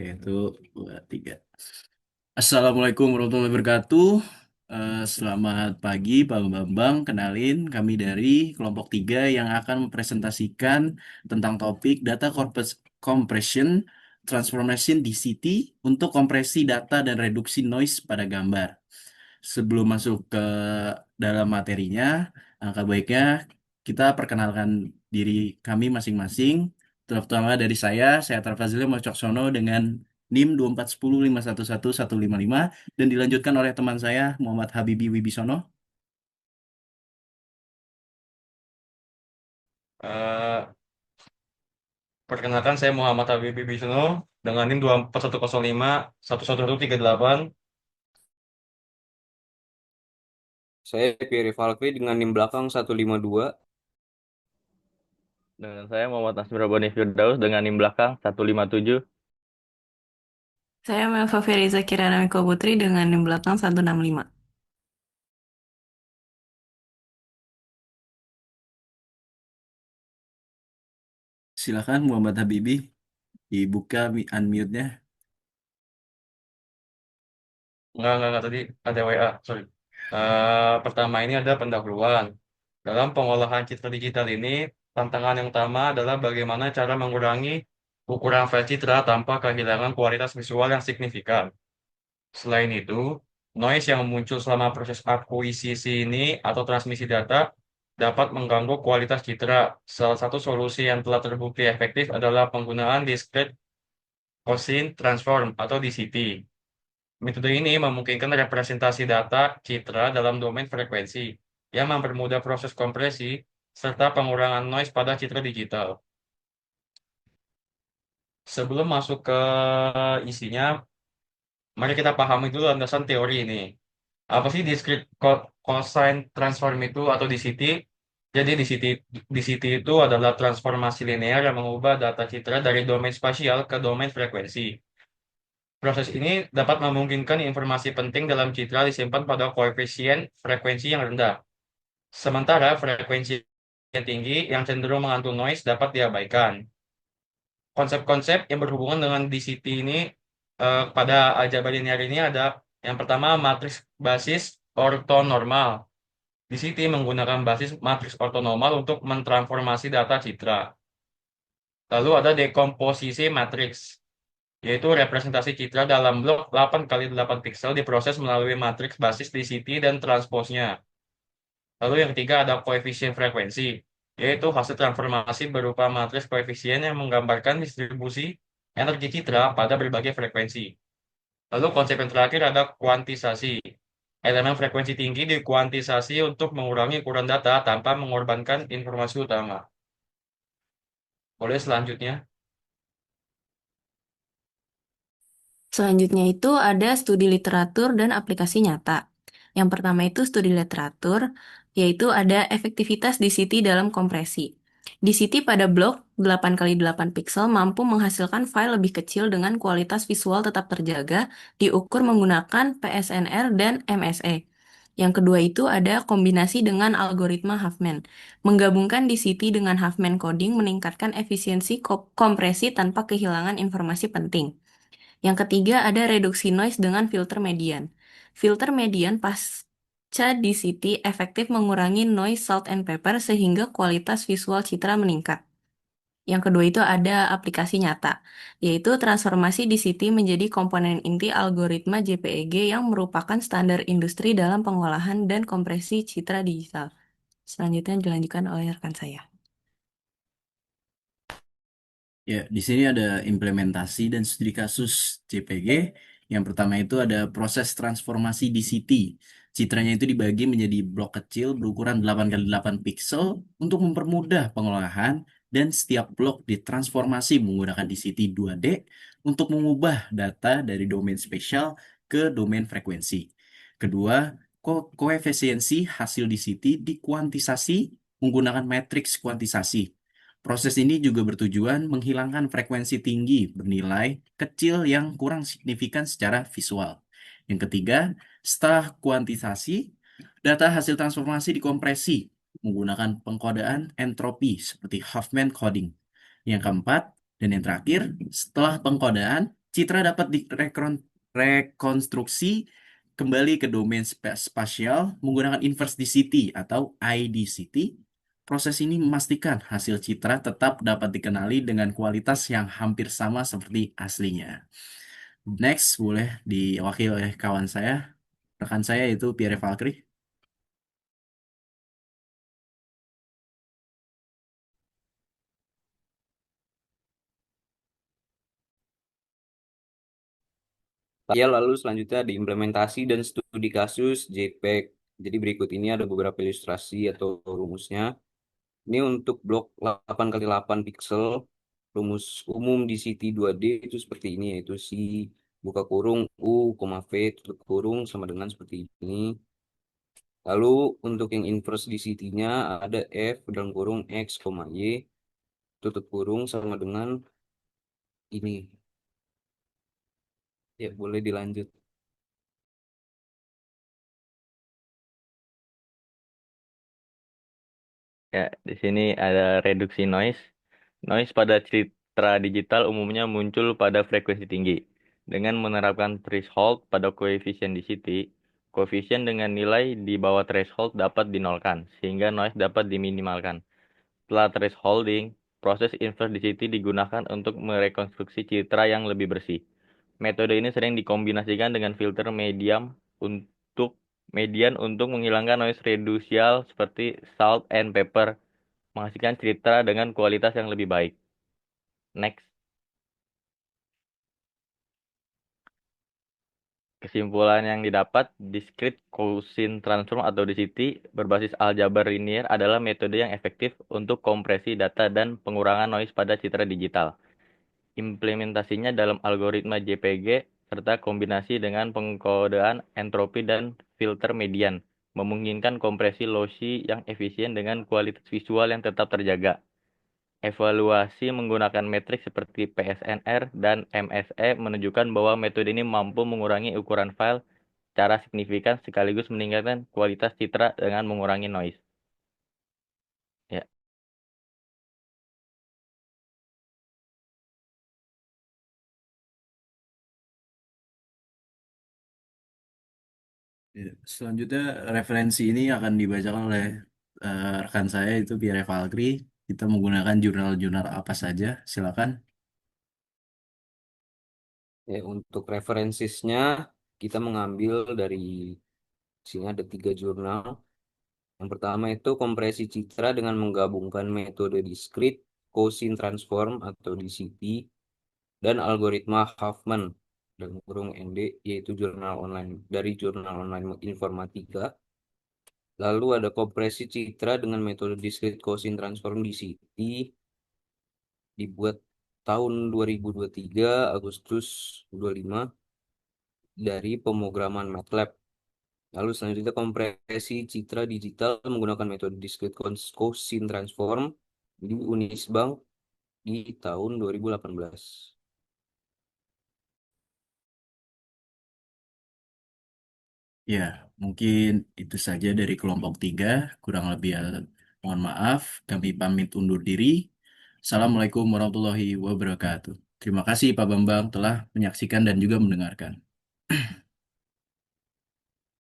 Oke, itu dua, tiga. Assalamualaikum warahmatullahi wabarakatuh. Selamat pagi, Pak Bambang. Kenalin, kami dari kelompok 3 yang akan mempresentasikan tentang topik Data Compression Transformation DCT untuk kompresi data dan reduksi noise pada gambar. Sebelum masuk ke dalam materinya, angka baiknya kita perkenalkan diri kami masing-masing. Terutama dari saya Tarfazilnya Mocoksono dengan NIM 24105111155 dan dilanjutkan oleh teman saya Muhammad Habibi Wibisono. Eh, Perkenalkan saya Muhammad Habib Bisnu dengan NIM 24105 111138. Saya Pierre Valkri dengan NIM belakang 152. Dengan saya Muhammad Nasir Rabbani Firdaus dengan NIM belakang 157. Saya Melva Feriza Kirana Miko Putri dengan NIM belakang 165. Silakan Muhammad Habibi dibuka unmute-nya. Enggak, tadi ada WA, sorry. Pertama ini ada pendahuluan. Dalam pengolahan citra digital ini, tantangan yang utama adalah bagaimana cara mengurangi ukuran file citra tanpa kehilangan kualitas visual yang signifikan. Selain itu, noise yang muncul selama proses akuisisi ini atau transmisi data dapat mengganggu kualitas citra. Salah satu solusi yang telah terbukti efektif adalah penggunaan Discrete Gaussian Transform atau DCT. Metode ini memungkinkan representasi data citra dalam domain frekuensi yang mempermudah proses kompresi serta pengurangan noise pada citra digital. Sebelum masuk ke isinya, mari kita pahami dulu landasan teori ini. Apa sih discrete cosine transform itu atau DCT? Jadi DCT itu adalah transformasi linear yang mengubah data citra dari domain spasial ke domain frekuensi. Proses ini dapat memungkinkan informasi penting dalam citra disimpan pada koefisien frekuensi yang rendah. Sementara frekuensi yang tinggi yang cenderung mengandung noise dapat diabaikan. Konsep-konsep yang berhubungan dengan DCT ini pada aljabar linear ini ada yang pertama matriks basis ortonormal. DCT menggunakan basis matriks ortonormal untuk mentransformasi data citra. Lalu ada dekomposisi matriks, yaitu representasi citra dalam blok 8 kali 8 piksel diproses melalui matriks basis DCT dan transposnya. Lalu yang ketiga ada koefisien frekuensi, yaitu hasil transformasi berupa matriks koefisien yang menggambarkan distribusi energi citra pada berbagai frekuensi. Lalu konsep yang terakhir ada kuantisasi. Elemen frekuensi tinggi dikuantisasi untuk mengurangi ukuran data tanpa mengorbankan informasi utama. Boleh selanjutnya. Selanjutnya itu ada studi literatur dan aplikasi nyata. Yang pertama itu studi literatur, yaitu ada efektivitas DCT dalam kompresi. DCT pada blok 8 kali 8 piksel mampu menghasilkan file lebih kecil dengan kualitas visual tetap terjaga, diukur menggunakan PSNR dan MSE. Yang kedua itu ada kombinasi dengan algoritma Huffman. Menggabungkan DCT dengan Huffman coding meningkatkan efisiensi kompresi tanpa kehilangan informasi penting. Yang ketiga ada reduksi noise dengan filter median. Filter median pasca DCT efektif mengurangi noise salt and pepper sehingga kualitas visual citra meningkat. Yang kedua itu ada aplikasi nyata, yaitu transformasi DCT menjadi komponen inti algoritma JPEG yang merupakan standar industri dalam pengolahan dan kompresi citra digital. Selanjutnya dilanjutkan oleh rekan saya. Ya, di sini ada implementasi dan studi kasus JPG. Yang pertama itu ada proses transformasi DCT. Citranya itu dibagi menjadi blok kecil berukuran 8 kali 8 piksel untuk mempermudah pengolahan dan setiap blok ditransformasi menggunakan DCT 2D untuk mengubah data dari domain spesial ke domain frekuensi. Kedua, koefisiensi hasil DCT dikuantisasi menggunakan matriks kuantisasi. Proses ini juga bertujuan menghilangkan frekuensi tinggi bernilai kecil yang kurang signifikan secara visual. Yang ketiga, setelah kuantisasi, data hasil transformasi dikompresi menggunakan pengkodaan entropi seperti Huffman coding. Yang keempat, dan yang terakhir, setelah pengkodaan, Citra dapat direkonstruksi kembali ke domain spasial menggunakan inverse DCT atau IDCT. Proses ini memastikan hasil citra tetap dapat dikenali dengan kualitas yang hampir sama seperti aslinya. Next, boleh diwakili oleh kawan saya, rekan saya itu Pierre Valkyrie. Ya, lalu selanjutnya ada implementasi dan studi kasus JPEG. Jadi berikut ini ada beberapa ilustrasi atau rumusnya. Ini untuk blok 8x8 pixel, rumus umum di CT 2D itu seperti ini, yaitu C buka kurung U, V tutup kurung sama dengan seperti ini. Lalu untuk yang inverse di CT-nya ada F dalam kurung X, Y tutup kurung sama dengan ini. Ya, boleh dilanjut. Ya, di sini ada reduksi noise. Noise pada citra digital umumnya muncul pada frekuensi tinggi. Dengan menerapkan threshold pada koefisien DCT, koefisien dengan nilai di bawah threshold dapat dinolkan, sehingga noise dapat diminimalkan. Setelah thresholding, proses inverse DCT digunakan untuk merekonstruksi citra yang lebih bersih. Metode ini sering dikombinasikan dengan filter median untuk menghilangkan noise reduksial seperti salt and pepper, menghasilkan citra dengan kualitas yang lebih baik. Next. Kesimpulan yang didapat, discrete Gaussian transform atau DCT berbasis aljabar linear adalah metode yang efektif untuk kompresi data dan pengurangan noise pada citra digital. Implementasinya dalam algoritma JPG serta kombinasi dengan pengkodean entropi dan filter median memungkinkan kompresi lossy yang efisien dengan kualitas visual yang tetap terjaga. Evaluasi menggunakan metrik seperti PSNR dan MSE menunjukkan bahwa metode ini mampu mengurangi ukuran file secara signifikan sekaligus meningkatkan kualitas citra dengan mengurangi noise. Ya, Ya, selanjutnya referensi ini akan dibacakan oleh rekan saya itu Pierre Valkyrie. Kita menggunakan jurnal-jurnal apa saja? Silakan. Ya, untuk referensinya kita mengambil dari sini ada 3 jurnal. Yang pertama itu kompresi citra dengan menggabungkan metode discrete Gaussian transform atau DCT dan algoritma Huffman dan kurung ND, yaitu jurnal online dari jurnal online informatika. Lalu ada kompresi citra dengan metode discrete Gaussian transform DCT dibuat tahun 2023 Agustus 25 dari pemrograman MATLAB. Lalu selanjutnya kompresi citra digital menggunakan metode discrete Gaussian transform di Unisbank di tahun 2018. Ya, mungkin itu saja dari kelompok 3. Kurang lebih mohon maaf. Kami pamit undur diri. Assalamualaikum warahmatullahi wabarakatuh. Terima kasih Pak Bambang telah menyaksikan dan juga mendengarkan.